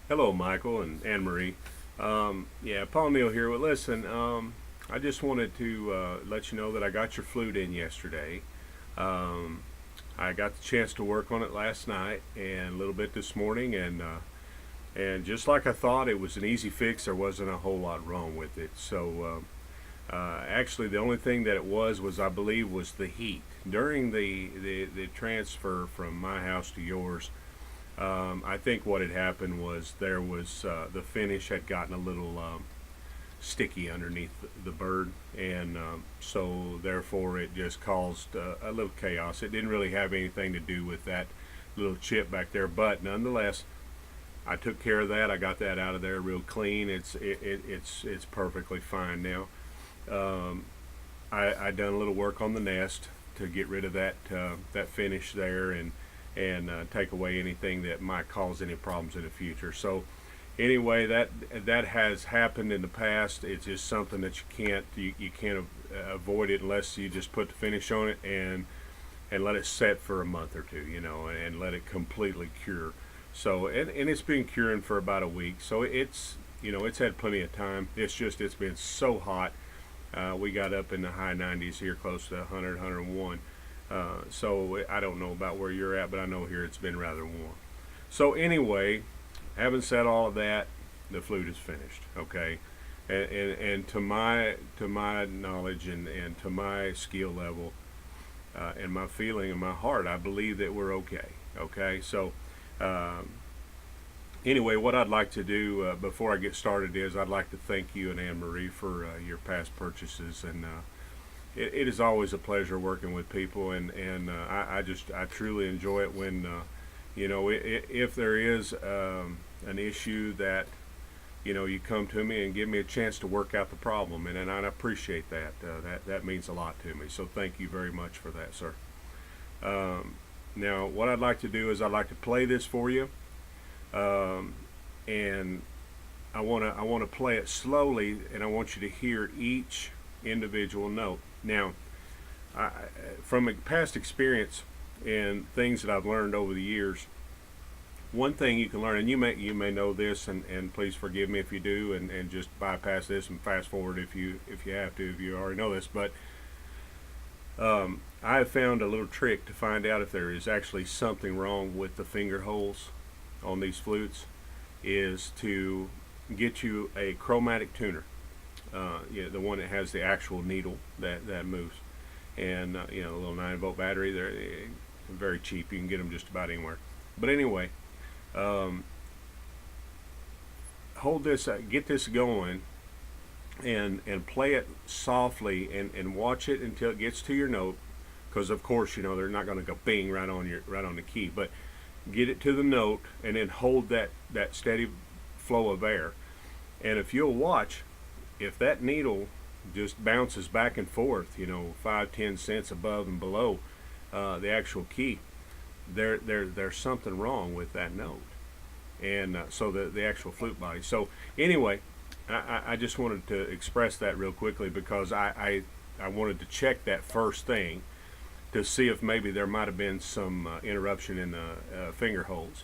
Hello, Michael and Anne Marie. Yeah, Paul Neal here. Well, listen, I just wanted to let you know that I got your flute in yesterday. Um, I got the chance to work on it last night and a little bit this morning, and just like I thought, it was an easy fix. There wasn't a whole lot wrong with it. Actually, the only thing that it was I believe was the heat during the transfer from my house to yours. I think what had happened was there was the finish had gotten a little sticky underneath the bird, and so therefore it just caused a little chaos. It didn't really have anything to do with that little chip back there, but nonetheless, I took care of that. I got that out of there real clean. It's perfectly fine now. Um, I done a little work on the nest to get rid of that finish there and take away anything that might cause any problems in the future. So anyway, that has happened in the past. It's just something that you can't avoid it unless you just put the finish on it and let it set for a month or two, and let it completely cure. So and it's been curing for about a week. So it's had plenty of time. It's been so hot. We got up in the high 90s here, close to 100, 101. So I don't know about where you're at, but I know here it's been rather warm. So anyway, having said all of that, the flute is finished. Okay, and to my knowledge and to my skill level and my feeling in my heart, I believe that we're okay. Okay, so. Um, Anyway, what I'd like to do before I get started is I'd like to thank you and Anne Marie for your past purchases, and it is always a pleasure working with people, and I truly enjoy it when if there is an issue that you come to me and give me a chance to work out the problem, and I appreciate that. That means a lot to me. So thank you very much for that, sir. Um, Now, what I'd like to do is I'd like to play this for you, um, and I want to play it slowly, and I want you to hear each individual note. Now, I, from a past experience and things that I've learned over the years, one thing you can learn, and you may know this, and please forgive me if you do, and just bypass this and fast forward if you have to, if you already know this, but I have found a little trick to find out if there is actually something wrong with the finger holes on these flutes is to get you a chromatic tuner. The one that has the actual needle that moves, and a little 9-volt battery. They're very cheap. You can get them just about anywhere. But anyway, um, hold this, get this going, and play it softly and watch it until it gets to your note. Because of course they're not going to go bing right on the key, but get it to the note and then hold that steady flow of air. And if you'll watch, if that needle just bounces back and forth, 5, 10 cents above and below the actual key, there's something wrong with that note, and so the actual flute body. So anyway, I just wanted to express that real quickly because I wanted to check that first thing to see if maybe there might have been some interruption in the finger holes.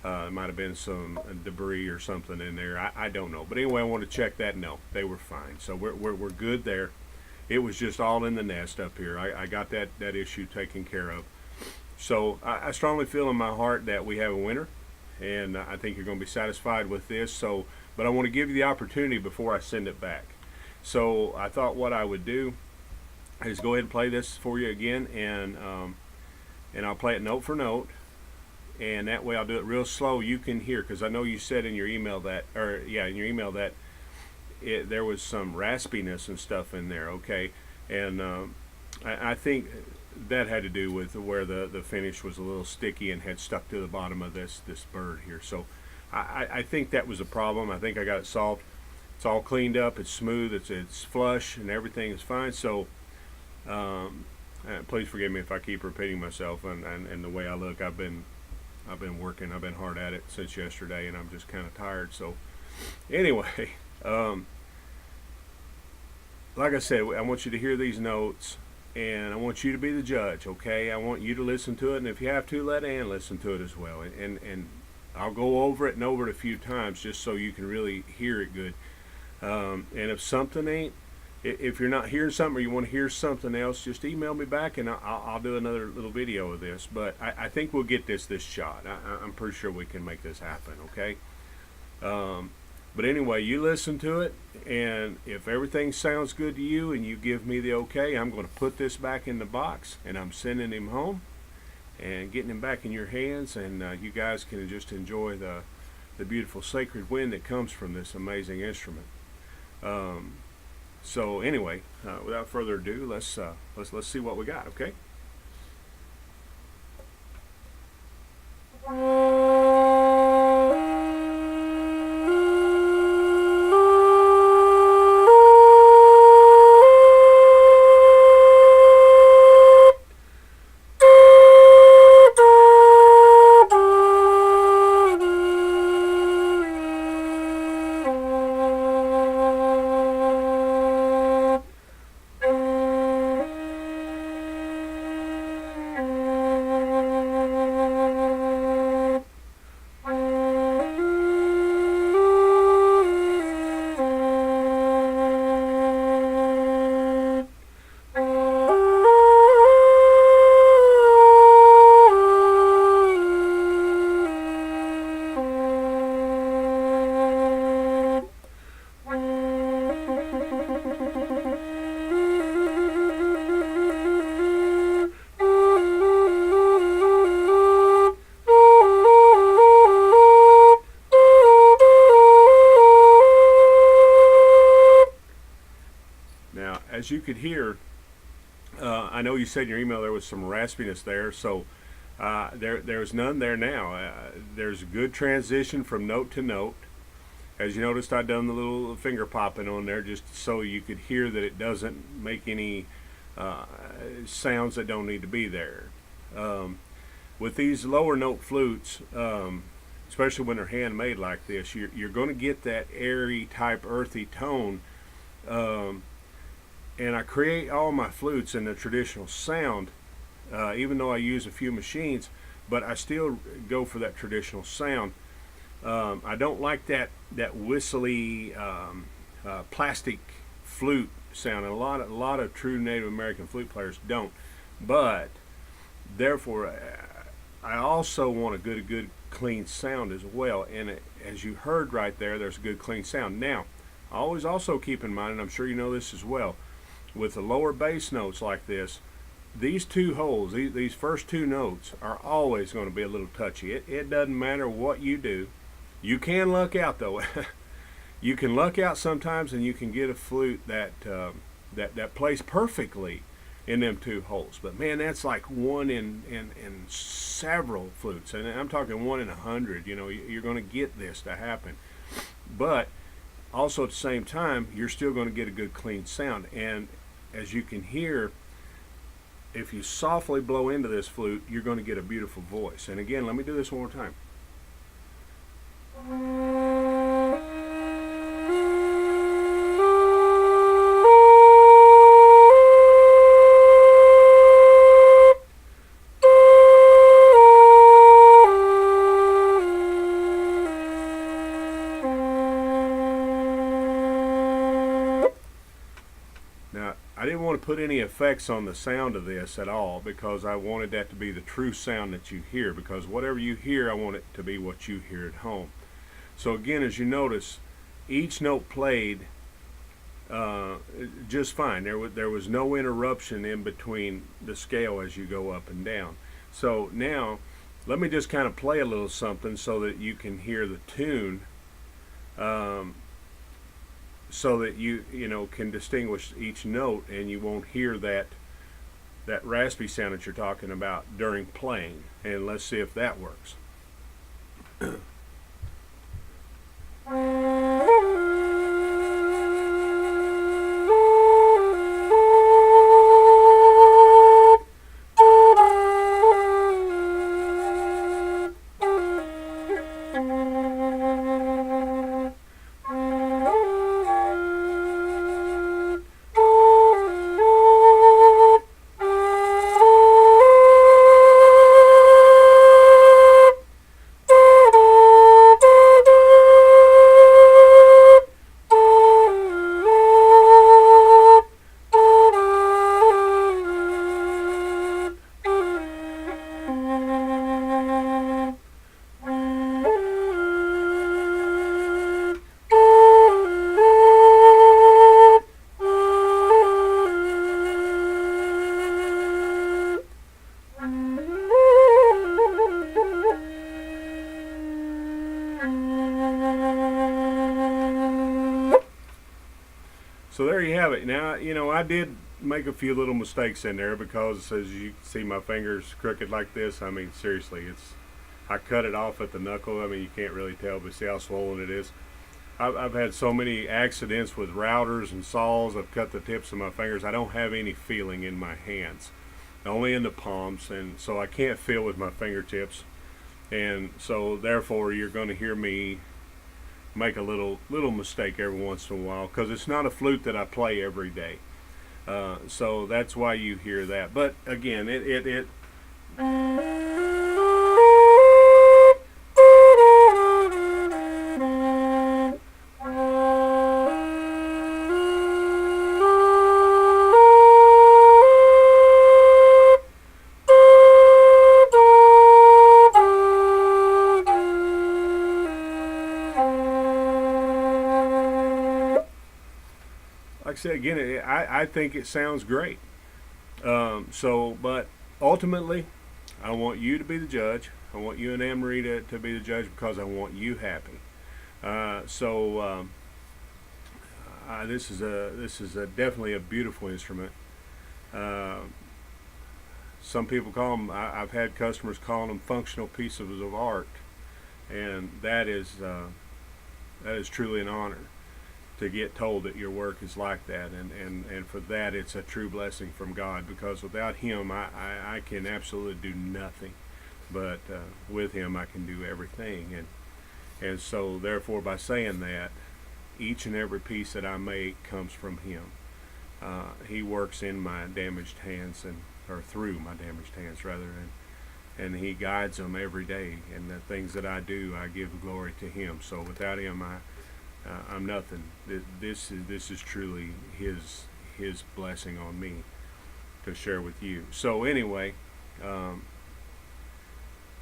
There might have been some debris or something in there. I don't know. But anyway, I want to check that. No, they were fine. So we're good there. It was just all in the nest up here. I got that issue taken care of. So I strongly feel in my heart that we have a winner, and I think you're going to be satisfied with this. So, but I want to give you the opportunity before I send it back. So I thought what I would do is go ahead and play this for you again, and I'll play it note for note, and that way I'll do it real slow. You can hear, because I know you said in your email that there was some raspiness and stuff in there. Okay, and I think that had to do with where the finish was a little sticky and had stuck to the bottom of this bird here. So I think that was a problem. I think I got it solved. It's all cleaned up. It's smooth. It's flush, and everything is fine. So please forgive me if I keep repeating myself and the way I look. I've been working. I've been hard at it since yesterday, and I'm just kind of tired. So anyway, um, like I said, I want you to hear these notes, and I want you to be the judge. Okay, I want you to listen to it, and if you have to, let Ann listen to it as well. And I'll go over it and over it a few times just so you can really hear it good. And if something ain't, if you're not hearing something or you want to hear something else, just email me back and I'll do another little video of this. But I think we'll get this shot. I'm pretty sure we can make this happen, okay? But anyway, you listen to it, and if everything sounds good to you and you give me the okay, I'm going to put this back in the box, and I'm sending him home and getting him back in your hands, and you guys can just enjoy the beautiful sacred wind that comes from this amazing instrument. So anyway, without further ado, let's see what we got, okay? Now, as you could hear, I know you said in your email there was some raspiness there, so there's none there now. There's a good transition from note to note. As you noticed, I've done the little finger popping on there just so you could hear that it doesn't make any sounds that don't need to be there. With these lower note flutes, especially when they're handmade like this, you're going to get that airy type earthy tone. And I create all my flutes in the traditional sound, even though I use a few machines, but I still go for that traditional sound. I don't like that whistly plastic flute sound, and a lot of true Native American flute players don't. But therefore, I also want a good clean sound as well. And as you heard right there, there's a good clean sound. Now, always also keep in mind, and I'm sure you know this as well, with the lower bass notes like this, these two holes, these first two notes are always going to be a little touchy. It doesn't matter what you do. You can luck out though. You can luck out sometimes, and you can get a flute that plays perfectly in them two holes. But man, that's like one in several flutes, and I'm talking 1 in 100. You know, you're going to get this to happen. But also at the same time, you're still going to get a good clean sound. And as you can hear, if you softly blow into this flute, you're going to get a beautiful voice. And again, let me do this one more time. Now, I didn't want to put any effects on the sound of this at all because I wanted that to be the true sound that you hear, because whatever you hear, I want it to be what you hear at home. So again, as you notice, each note played just fine. There was no interruption in between the scale as you go up and down. So now, let me just kind of play a little something so that you can hear the tune, so that you can distinguish each note, and you won't hear that raspy sound that you're talking about during playing. And let's see if that works. So there you have it. Now, I did make a few little mistakes in there because, as you see, my fingers crooked like this. I mean, seriously, I cut it off at the knuckle. I mean, you can't really tell, but see how swollen it is. I've had so many accidents with routers and saws. I've cut the tips of my fingers. I don't have any feeling in my hands, only in the palms, and so I can't feel with my fingertips. And so, therefore, you're going to hear me make a little mistake every once in a while because it's not a flute that I play every day. So that's why you hear that. But again, it like I said again, I think it sounds great. But ultimately, I want you to be the judge. I want you and Anne Marie to be the judge because I want you happy. This is definitely a beautiful instrument. Some people call them. I've had customers calling them functional pieces of art, and that is truly an honor to get told that your work is like that, and for that it's a true blessing from God, because without Him I can absolutely do nothing, but with Him I can do everything, and so therefore, by saying that, each and every piece that I make comes from Him. He works in my damaged hands, or through my damaged hands rather, and He guides them every day, and the things that I do, I give glory to Him. So without Him I'm nothing. This is truly His blessing on me to share with you. So anyway,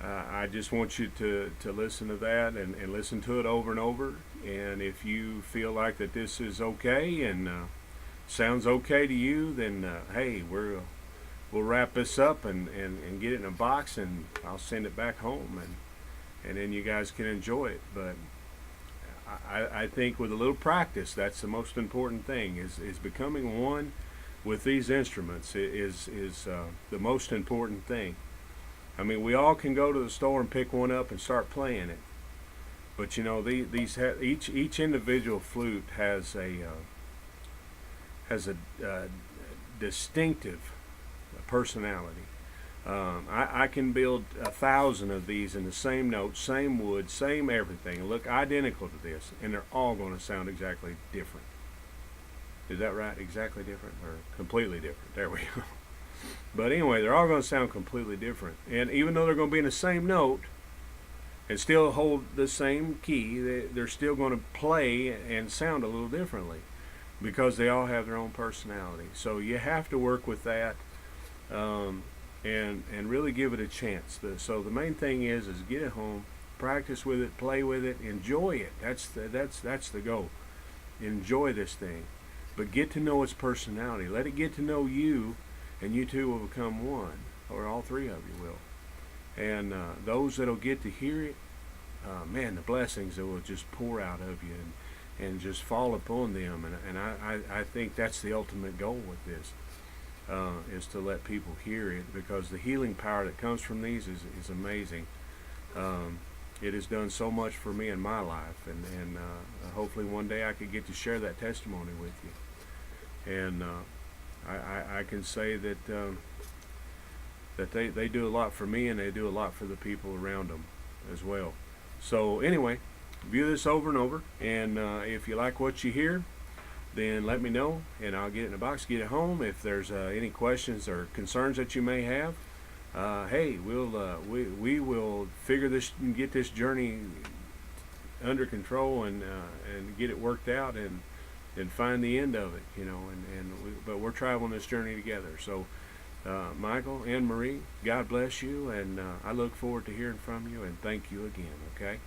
I just want you to listen to that and listen to it over and over. And if you feel like that this is okay and sounds okay to you, then hey, we'll wrap this up and get it in a box, and I'll send it back home, and then you guys can enjoy it. But I think with a little practice, that's the most important thing, is becoming one with these instruments is the most important thing. I mean, we all can go to the store and pick one up and start playing it, but each individual flute has a distinctive personality. I can build 1,000 of these in the same note, same wood, same everything, look identical to this, and they're all going to sound exactly different. Is that right? Exactly different, or completely different? There we go. But anyway, they're all going to sound completely different, and even though they're going to be in the same note and still hold the same key, they're still going to play and sound a little differently, because they all have their own personality. So you have to work with that. And really give it a chance. So the main thing is get it home, practice with it, play with it, enjoy it. That's the goal. Enjoy this thing, but get to know its personality. Let it get to know you, and you two will become one, or all three of you will. And those that'll get to hear it, man, the blessings that will just pour out of you and just fall upon them. And I think that's the ultimate goal with this. Is to let people hear it, because the healing power that comes from these is amazing. It has done so much for me in my life, and hopefully one day I could get to share that testimony with you. And I can say that they do a lot for me, and they do a lot for the people around them as well. So anyway, view this over and over, and if you like what you hear, then let me know, and I'll get it in a box, get it home. If there's any questions or concerns that you may have, hey, we will figure this and get this journey under control, and get it worked out, and find the end of it, but we're traveling this journey together. So Michael, Anne Marie, God bless you, and I look forward to hearing from you, and thank you again. Okay.